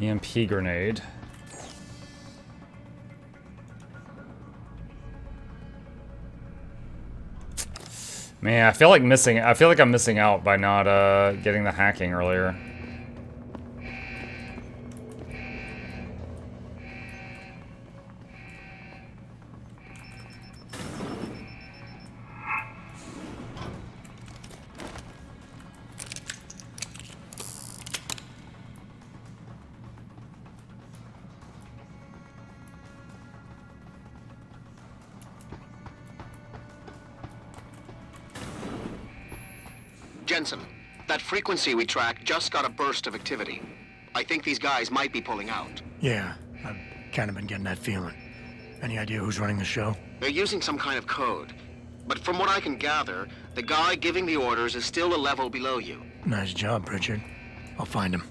EMP grenade. Man, I feel like I'm missing out by not getting the hacking earlier. Jensen, that frequency we tracked just got a burst of activity. I think these guys might be pulling out. Yeah, I've kind of been getting that feeling. Any idea who's running the show? They're using some kind of code. But from what I can gather, the guy giving the orders is still a level below you. Nice job, Pritchard. I'll find him.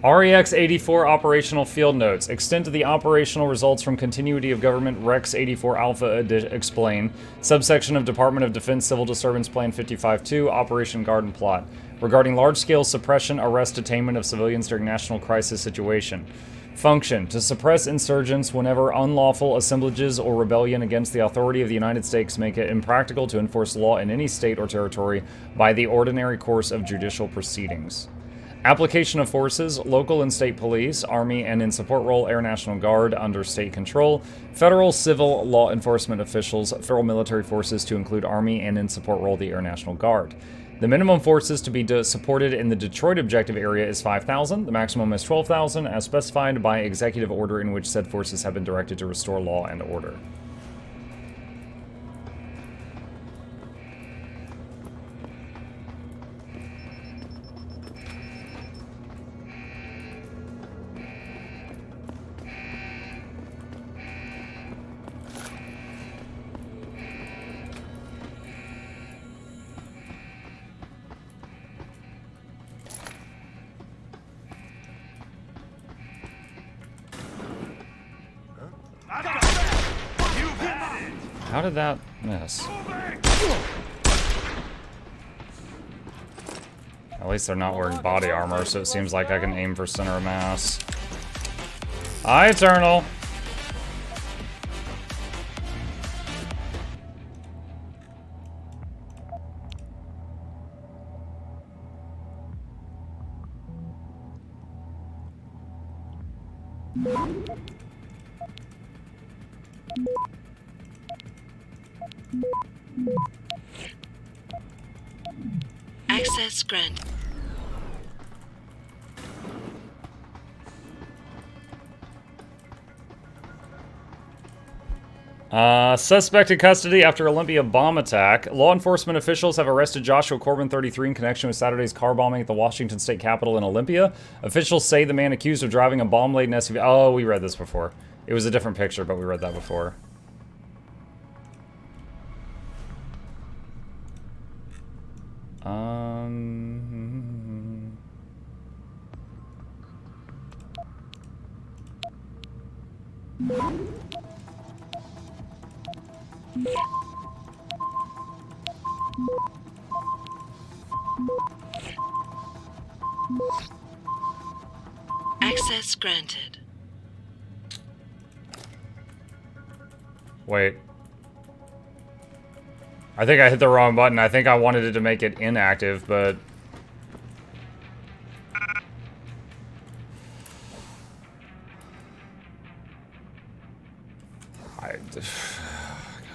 REX-84 operational field notes. Extent of the operational results from continuity of government REX-84 Alpha explain. Subsection of Department of Defense Civil Disturbance Plan 55-2, Operation Garden Plot. Regarding large-scale suppression, arrest, detainment of civilians during national crisis situation. Function: to suppress insurgents whenever unlawful assemblages or rebellion against the authority of the United States make it impractical to enforce law in any state or territory by the ordinary course of judicial proceedings. Application of forces: local and state police, Army, and in support role Air National Guard under state control, federal civil law enforcement officials, federal military forces to include Army, and in support role the Air National Guard. The minimum forces to be supported in the Detroit objective area is 5,000. The maximum is 12,000, as specified by executive order in which said forces have been directed to restore law and order. How did that miss? At least they're not wearing body armor, so it seems like I can aim for center of mass. Hi, Eternal! Access granted. Suspect in custody after Olympia bomb attack. Law enforcement officials have arrested Joshua Corbin, 33, in connection with Saturday's car bombing at the Washington State Capitol in Olympia. Officials say the man accused of driving a bomb-laden SUV... Oh, we read this before. It was a different picture, but we read that before. Access granted. Wait. I think I hit the wrong button. I think I wanted it to make it inactive, but...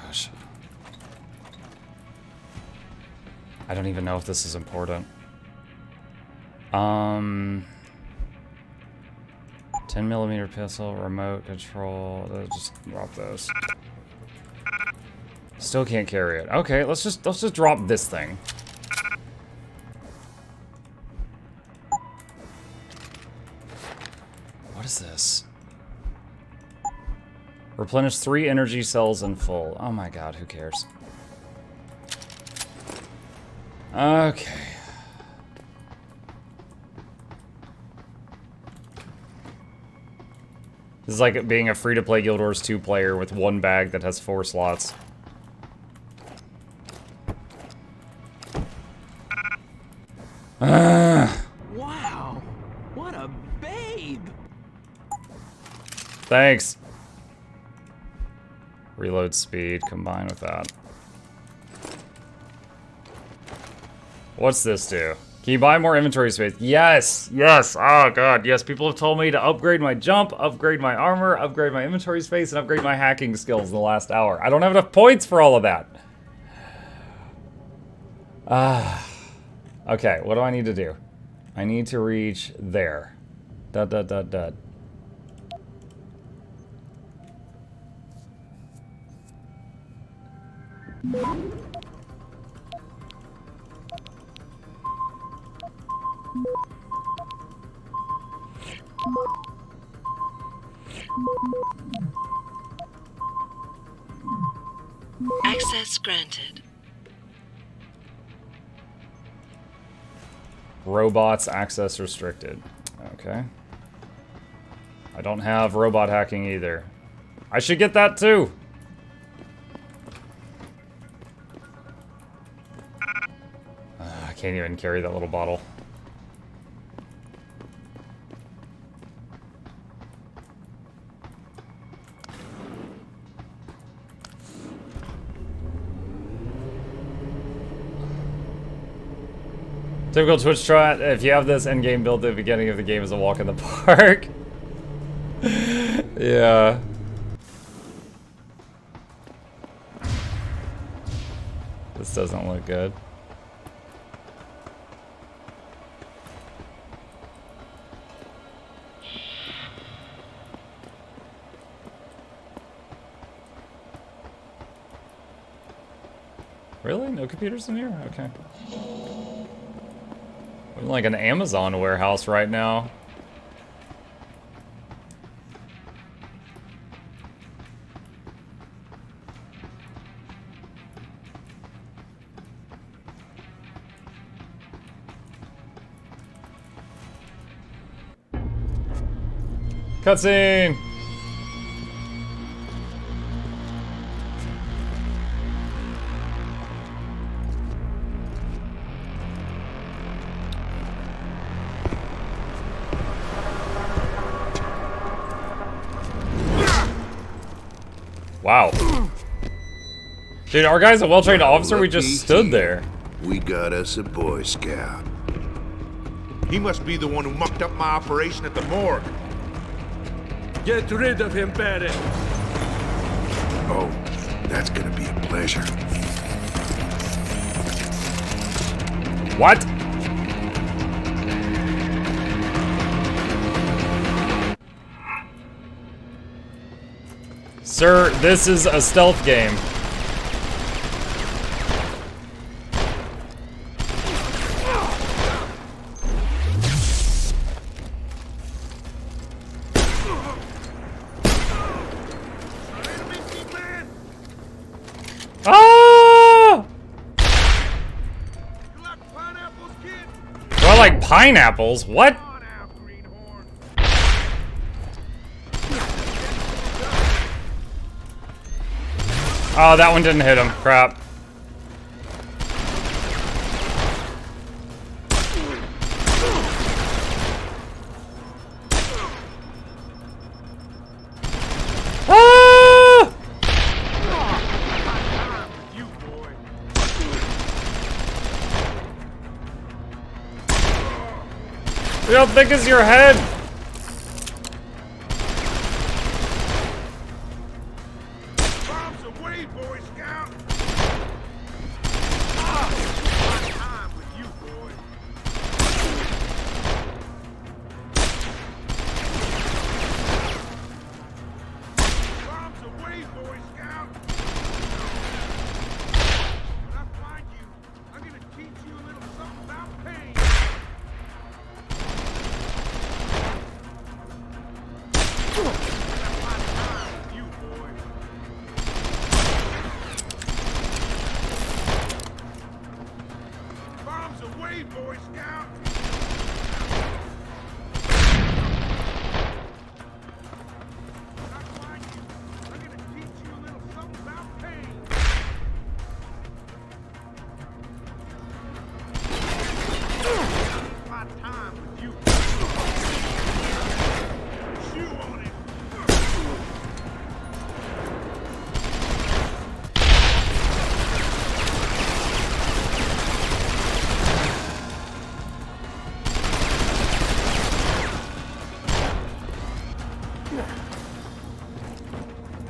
Gosh. I don't even know if this is important. 10mm pistol, remote control. Just drop this. Still can't carry it. Okay, let's just drop this thing. What is this? Replenish 3 energy cells in full. Oh my god, who cares? Okay. This is like being a free-to-play Guild Wars 2 player with one bag that has 4 slots. Wow, what a babe! Thanks. Reload speed combined with that. What's this do? Can you buy more inventory space? Yes! Yes! Oh god, yes. People have told me to upgrade my jump, upgrade my armor, upgrade my inventory space, and upgrade my hacking skills in the last hour. I don't have enough points for all of that. Okay, what do I need to do? I need to reach there. Dot, dot, dot, dot. Access granted. Robots access restricted. Okay. I don't have robot hacking either. I should get that too. I can't even carry that little bottle. Typical Twitch strat, if you have this endgame build at the beginning of the game as a walk in the park. Yeah. This doesn't look good. Really? No computers in here? Okay. We're like an Amazon warehouse right now. Cutscene! Wow. Dude, our guy's a well-trained officer, we just stood there. We got us a Boy Scout. He must be the one who mucked up my operation at the morgue. Get rid of him, Barrett. Oh, that's gonna be a pleasure. What? Sir, this is a stealth game. Ah! Do I like pineapples? What? Oh, that one didn't hit him. Crap. Ah! How thick is your head?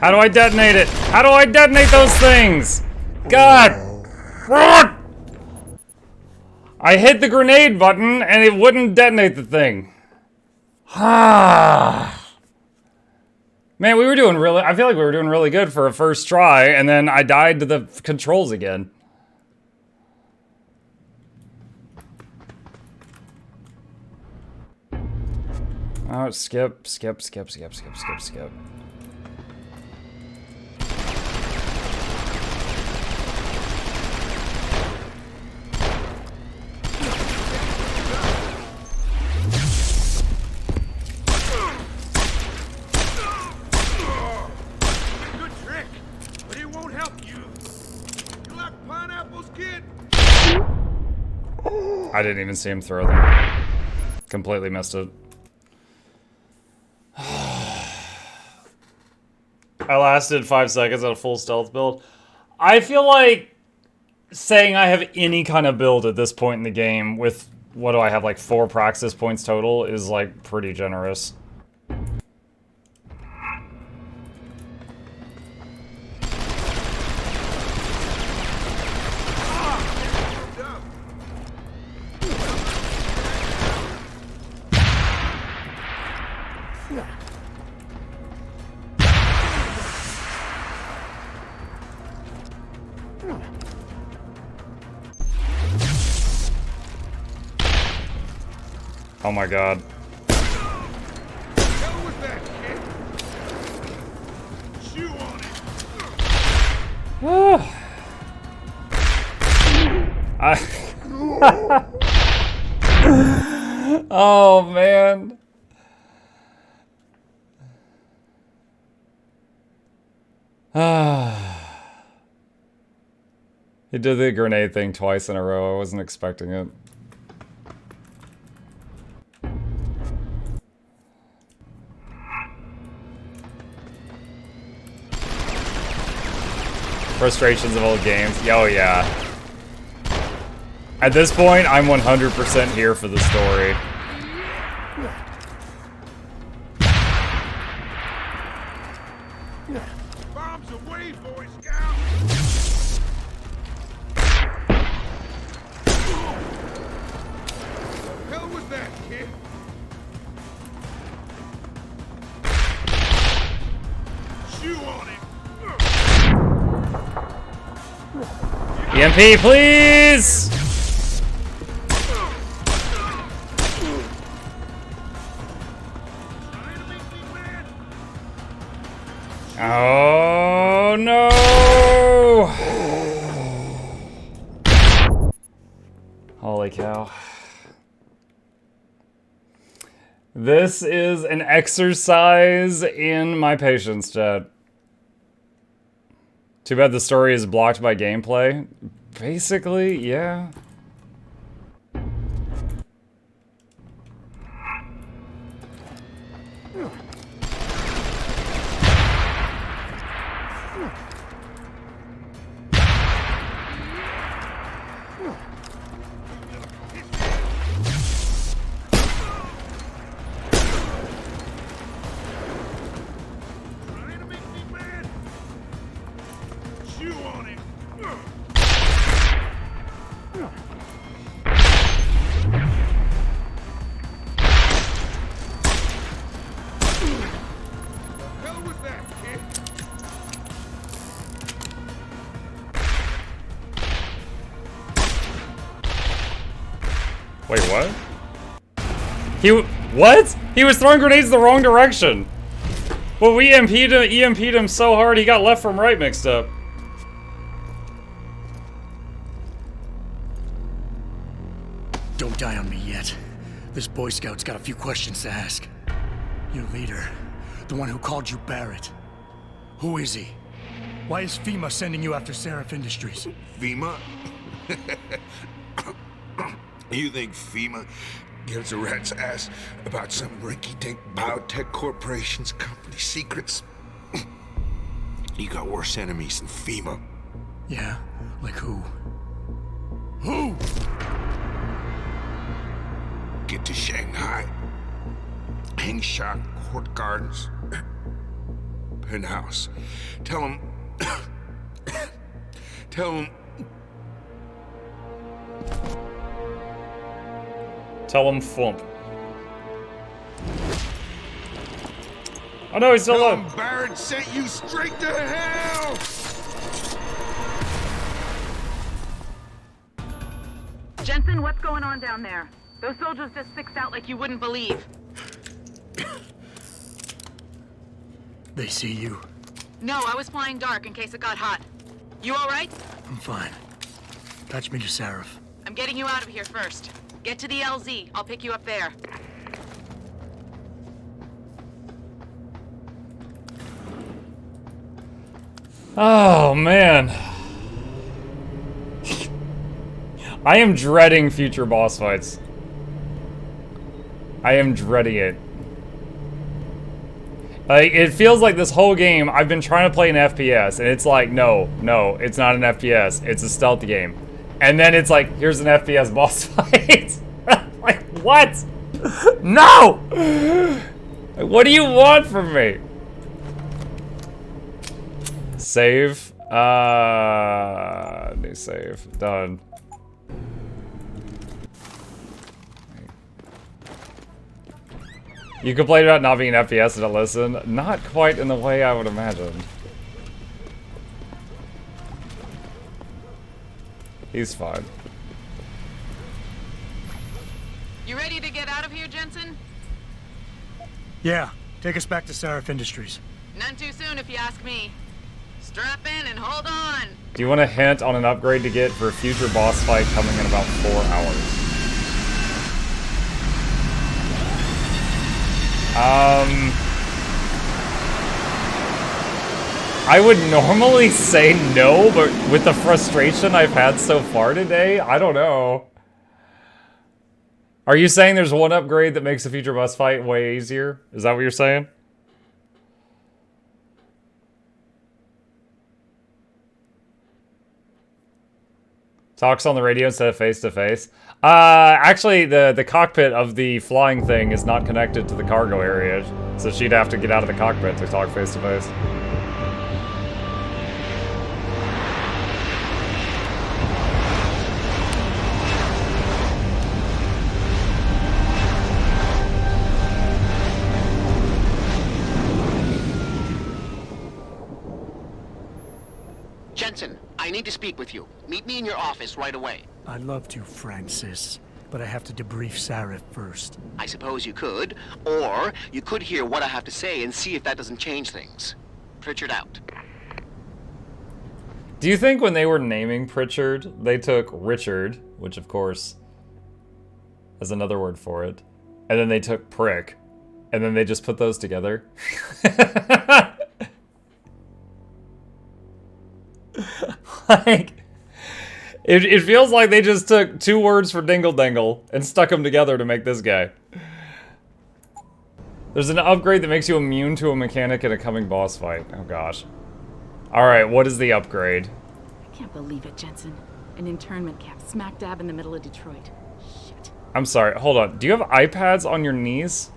How do I detonate it? How do I detonate those things? God! I hit the grenade button and it wouldn't detonate the thing. Man, we were doing really... I feel like we were doing really good for a first try, and then I died to the controls again. Oh, skip. Good trick, but it won't help you. You like pineapples, kid? I didn't even see him throw them. Completely missed it. I lasted 5 seconds at a full stealth build. I feel like saying I have any kind of build at this point in the game with, what do I have, like 4 praxis points total is like pretty generous. Oh my god. Hell with that, kid. Chew on it. Oh man. He did the grenade thing twice in a row. I wasn't expecting it. Frustrations of old games. Oh yeah. At this point, I'm 100% here for the story. Bombs away, Boy Scout. Hell with that, kid. Chew on it. EMP, please! Oh no! Holy cow. This is an exercise in my patience, chat. Too bad the story is blocked by gameplay. Basically, yeah. Trying to make me mad. Chew on it. Hell with that, kid. Wait, what? What? He was throwing grenades the wrong direction. Well, we EMP'd him so hard he got left from right mixed up. Don't die on me yet. This Boy Scout's got a few questions to ask. Your leader, the one who called you Barrett. Who is he? Why is FEMA sending you after Seraph Industries? FEMA? You think FEMA gives a rat's ass about some rinky-dink biotech corporation's company secrets? You got worse enemies than FEMA. Yeah? Like who? Who? Get to Shanghai. Hang Shark Court Gardens. in-house. Tell him... Tell him... Tell him flump. Oh no, he's still Tell alive. him Barrett sent you straight to hell! Jensen, what's going on down there? Those soldiers just sixed out like you wouldn't believe. They see you. No, I was flying dark in case it got hot. You all right? I'm fine. Patch me to Sarif. I'm getting you out of here first. Get to the LZ. I'll pick you up there. Oh, man. I am dreading future boss fights. I am dreading it. Like, it feels like this whole game, I've been trying to play an FPS, and it's like, no, it's not an FPS. It's a stealth game. And then it's like, here's an FPS boss fight. Like, what? No! What do you want from me? Save. New save. Done. You complained about not being an FPS and don't listen. Not quite in the way I would imagine. He's fine. You ready to get out of here, Jensen? Yeah, take us back to Sarif Industries. None too soon if you ask me. Strap in and hold on. Do you want a hint on an upgrade to get for a future boss fight coming in about 4 hours? I would normally say no, but with the frustration I've had so far today, I don't know. Are you saying there's one upgrade that makes a future boss fight way easier? Is that what you're saying? Talks on the radio instead of face-to-face. Actually, the cockpit of the flying thing is not connected to the cargo area, so she'd have to get out of the cockpit to talk face-to-face. Jensen, I need to speak with you. Meet me in your office right away. I'd love to, Francis, but I have to debrief Sarif first. I suppose you could, or you could hear what I have to say and see if that doesn't change things. Pritchard out. Do you think when they were naming Pritchard, they took Richard, which of course is another word for it, and then they took Prick, and then they just put those together? Like, it feels like they just took 2 words for Dingle Dangle and stuck them together to make this guy. There's an upgrade that makes you immune to a mechanic in a coming boss fight. Oh gosh. Alright, what is the upgrade? I can't believe it, Jensen. An internment camp smack dab in the middle of Detroit. Shit. I'm sorry, hold on. Do you have iPads on your knees?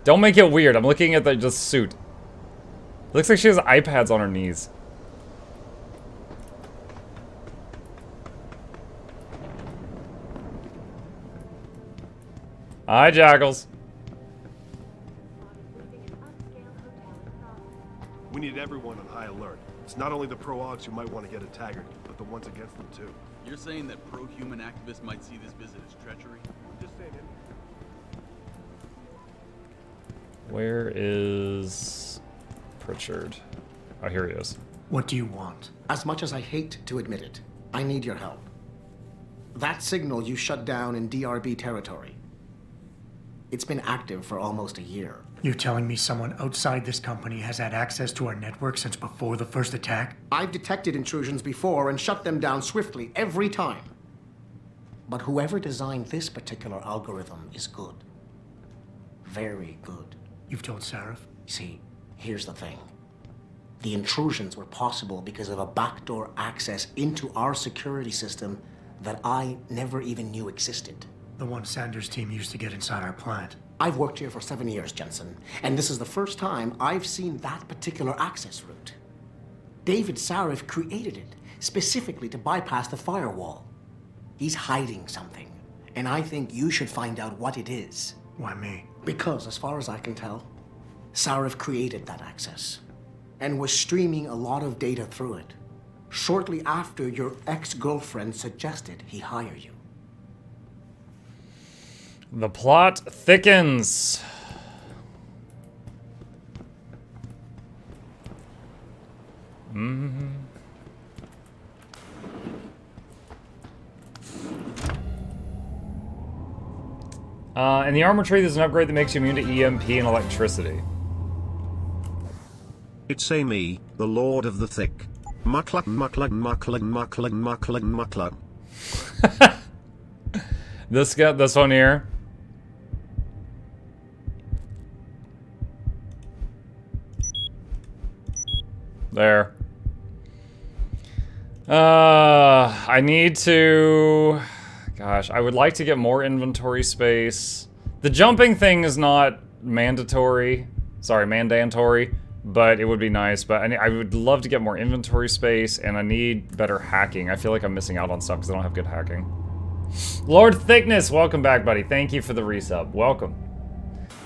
Don't make it weird. I'm looking at the just suit. Looks like she has iPads on her knees. Hi, Jackals. We need everyone on high alert. It's not only the pro-augs who might want to get a taggart, but the ones against them too. You're saying that pro-human activists might see this visit as treachery? I'm just saying it. Where is Pritchard? Oh, here he is. What do you want? As much as I hate to admit it, I need your help. That signal you shut down in DRB territory. It's been active for almost a year. You're telling me someone outside this company has had access to our network since before the first attack? I've detected intrusions before and shut them down swiftly every time. But whoever designed this particular algorithm is good. Very good. You've told Sarif? See, here's the thing. The intrusions were possible because of a backdoor access into our security system that I never even knew existed. The one Sanders' team used to get inside our plant. I've worked here for 7 years, Jensen, and this is the first time I've seen that particular access route. David Sarif created it specifically to bypass the firewall. He's hiding something, and I think you should find out what it is. Why me? Because, as far as I can tell, Sarif created that access and was streaming a lot of data through it shortly after your ex-girlfriend suggested he hire you. The plot thickens. Mm-hmm. In the armor tree, there's an upgrade that makes you immune to EMP and electricity. It's a me, the Lord of the Thick. Mukluk, mukluk, mukluk, mukluk, mukluk, mukluk. This one here. There. I need to... Gosh, I would like to get more inventory space. The jumping thing is not mandatory. Sorry, mandatory. But it would be nice. But I would love to get more inventory space, and I need better hacking. I feel like I'm missing out on stuff because I don't have good hacking. Lord Thickness, welcome back, buddy. Thank you for the resub. Welcome.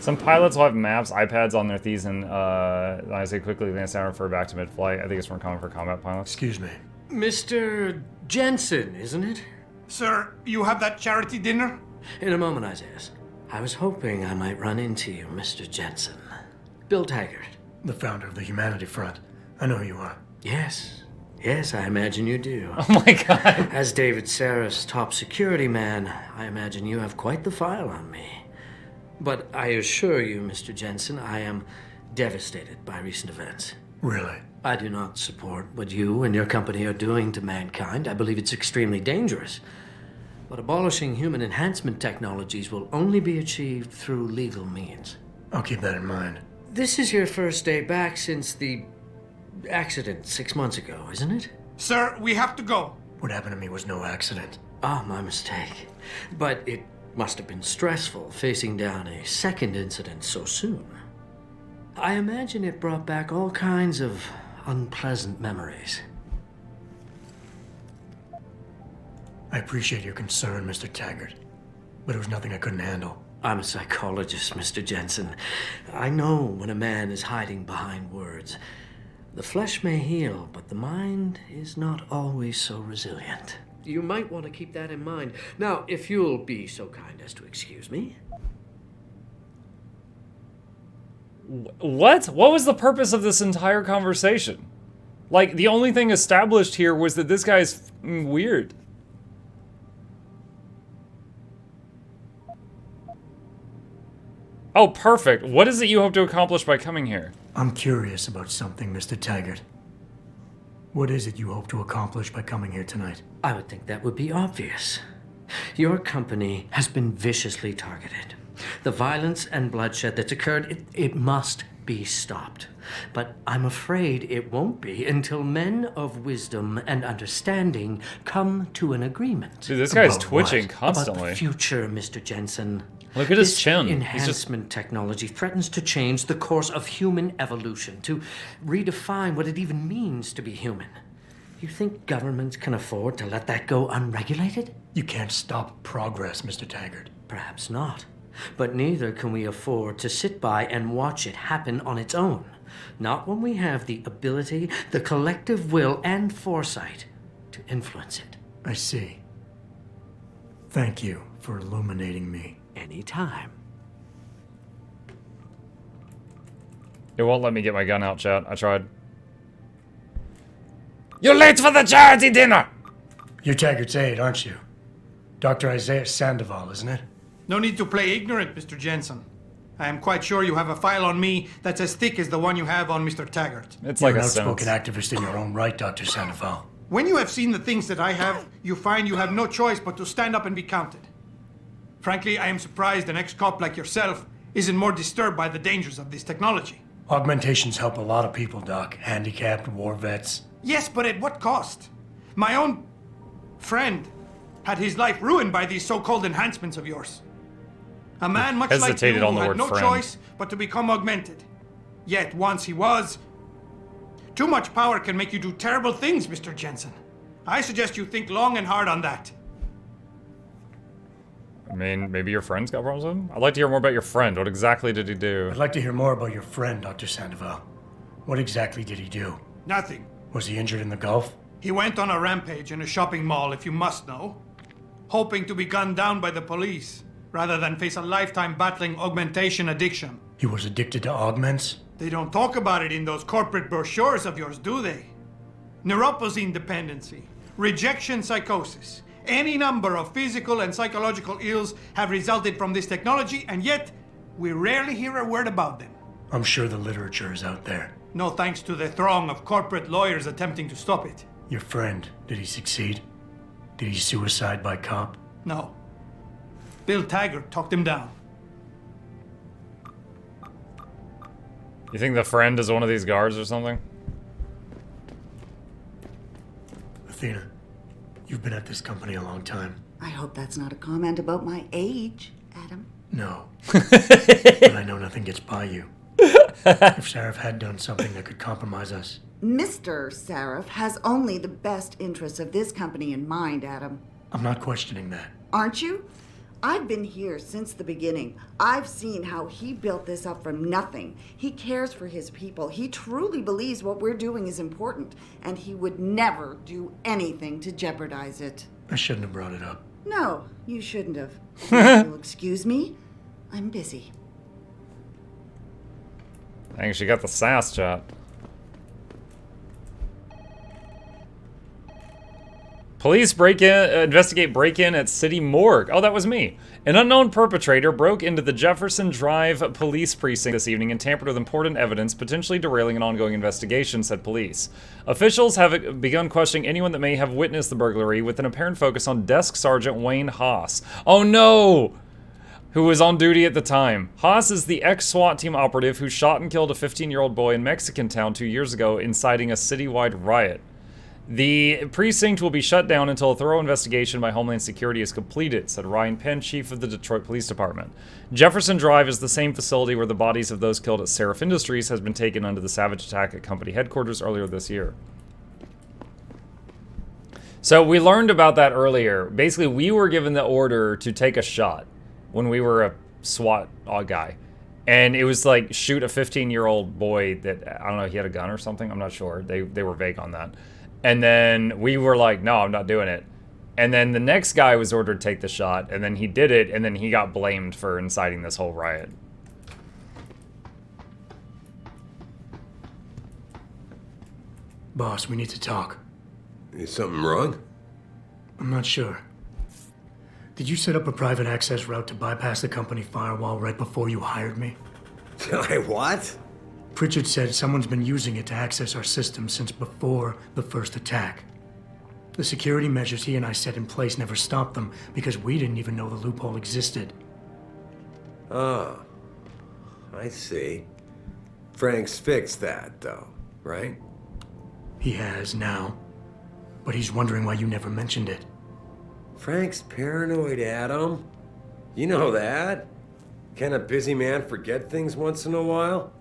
Some pilots will have maps, iPads on their thieves, and I say quickly, then I refer back to mid-flight. I think it's more common for combat pilots. Excuse me. Mr. Jensen, isn't it? Sir, you have that charity dinner? In a moment, Isaiah. I was hoping I might run into you, Mr. Jensen. Bill Taggart. The founder of the Humanity Front. I know who you are. Yes. Yes, I imagine you do. Oh my god. As David Sarif's top security man, I imagine you have quite the file on me. But I assure you, Mr. Jensen, I am devastated by recent events. Really? I do not support what you and your company are doing to mankind. I believe it's extremely dangerous. But abolishing human enhancement technologies will only be achieved through legal means. I'll keep that in mind. This is your first day back since the accident 6 months ago, isn't it? Sir, we have to go. What happened to me was no accident. Ah, my mistake. But it must have been stressful facing down a second incident so soon. I imagine it brought back all kinds of unpleasant memories. I appreciate your concern, Mr. Taggart, but it was nothing I couldn't handle. I'm a psychologist, Mr. Jensen. I know when a man is hiding behind words. The flesh may heal, but the mind is not always so resilient. You might want to keep that in mind. Now, if you'll be so kind as to excuse me. What? What was the purpose of this entire conversation? Like, the only thing established here was that this guy's weird. Oh, perfect. What is it you hope to accomplish by coming here? I'm curious about something, Mr. Taggart. What is it you hope to accomplish by coming here tonight? I would think that would be obvious. Your company has been viciously targeted. The violence and bloodshed that's occurred, it must be stopped. But I'm afraid it won't be until men of wisdom and understanding come to an agreement. Dude, this guy's About twitching what? constantly. About the future, Mr. Jensen. Look at his This chin. Enhancement technology threatens to change the course of human evolution, to redefine what it even means to be human. You think governments can afford to let that go unregulated? You can't stop progress, Mr. Taggart. Perhaps not. But neither can we afford to sit by and watch it happen on its own. Not when we have the ability, the collective will, and foresight to influence it. I see. Thank you for illuminating me. Anytime. It won't let me get my gun out, chat. I tried. You're late for the charity dinner! You're Taggart's aide, aren't you? Dr. Isaiah Sandoval, isn't it? No need to play ignorant, Mr. Jensen. I am quite sure you have a file on me that's as thick as the one you have on Mr. Taggart. It's You're like an a outspoken sentence. activist in your own right, Dr. Sandoval. When you have seen the things that I have, you find you have no choice but to stand up and be counted. Frankly, I am surprised an ex-cop like yourself isn't more disturbed by the dangers of this technology. Augmentations help a lot of people, Doc. Handicapped, war vets. Yes, but at what cost? My own friend had his life ruined by these so-called enhancements of yours. A man much like you Hesitated on who the had word no friend. choice but to become augmented. Yet once he was... Too much power can make you do terrible things, Mr. Jensen. I suggest you think long and hard on that. I mean, maybe your friend's got problems with him? I'd like to hear more about your friend. What exactly did he do? I'd like to hear more about your friend, Dr. Sandoval. What exactly did he do? Nothing. Was he injured in the Gulf? He went on a rampage in a shopping mall, if you must know, hoping to be gunned down by the police, rather than face a lifetime battling augmentation addiction. He was addicted to augments? They don't talk about it in those corporate brochures of yours, do they? Neuroposine dependency, rejection psychosis, any number of physical and psychological ills have resulted from this technology, and yet we rarely hear a word about them. I'm sure the literature is out there. No thanks to the throng of corporate lawyers attempting to stop it. Your friend, did he succeed? Did he suicide by cop? No. Bill Taggart talked him down. You think the friend is one of these guards or something? Athena, you've been at this company a long time. I hope that's not a comment about my age, Adam. No. But I know nothing gets by you. If Sarif had done something that could compromise us. Mr. Sarif has only the best interests of this company in mind, Adam. I'm not questioning that. Aren't you? I've been here since the beginning. I've seen how he built this up from nothing. He cares for his people. He truly believes what we're doing is important, and he would never do anything to jeopardize it. I shouldn't have brought it up. No, you shouldn't have. You'll excuse me? I'm busy. Dang, she got the sass chat. Police investigate break-in at city morgue. Oh, that was me. An unknown perpetrator broke into the Jefferson Drive police precinct this evening and tampered with important evidence, potentially derailing an ongoing investigation, said police. Officials have begun questioning anyone that may have witnessed the burglary, with an apparent focus on Desk Sergeant Wayne Haas. Oh no! Who was on duty at the time. Haas is the ex-SWAT team operative who shot and killed a 15-year-old boy in Mexican Town 2 years ago, inciting a citywide riot. The precinct will be shut down until a thorough investigation by Homeland Security is completed, said Ryan Penn, chief of the Detroit Police Department. Jefferson Drive is the same facility where the bodies of those killed at Sarif Industries has been taken under the savage attack at company headquarters earlier this year. So we learned about that earlier. Basically, we were given the order to take a shot when we were a SWAT guy. And it was like, shoot a 15-year-old boy that, I don't know, he had a gun or something. I'm not sure. They were vague on that. And then we were like, no, I'm not doing it. And then the next guy was ordered to take the shot, and then he did it, and then he got blamed for inciting this whole riot. Boss, we need to talk. Is something wrong? I'm not sure. Did you set up a private access route to bypass the company firewall right before you hired me? What? Pritchard said someone's been using it to access our system since before the first attack. The security measures he and I set in place never stopped them because we didn't even know the loophole existed. Oh, I see. Frank's fixed that, though, right? He has now, but he's wondering why you never mentioned it. Frank's paranoid, Adam. You know that. Can a busy man forget things once in a while?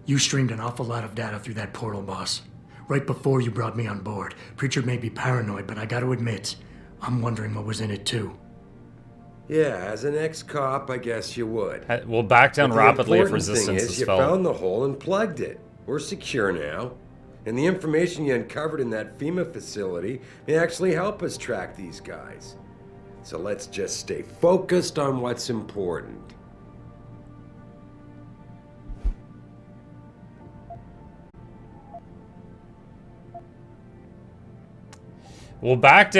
You streamed an awful lot of data through that portal, boss. Right before you brought me on board. Pritchard may be paranoid, but I gotta admit, I'm wondering what was in it too. Yeah, as an ex-cop, I guess you would. We'll back down rapidly if resistance is is you felt. found the hole and plugged it. We're secure now. And the information you uncovered in that FEMA facility may actually help us track these guys. So let's just stay focused on what's important. We'll back down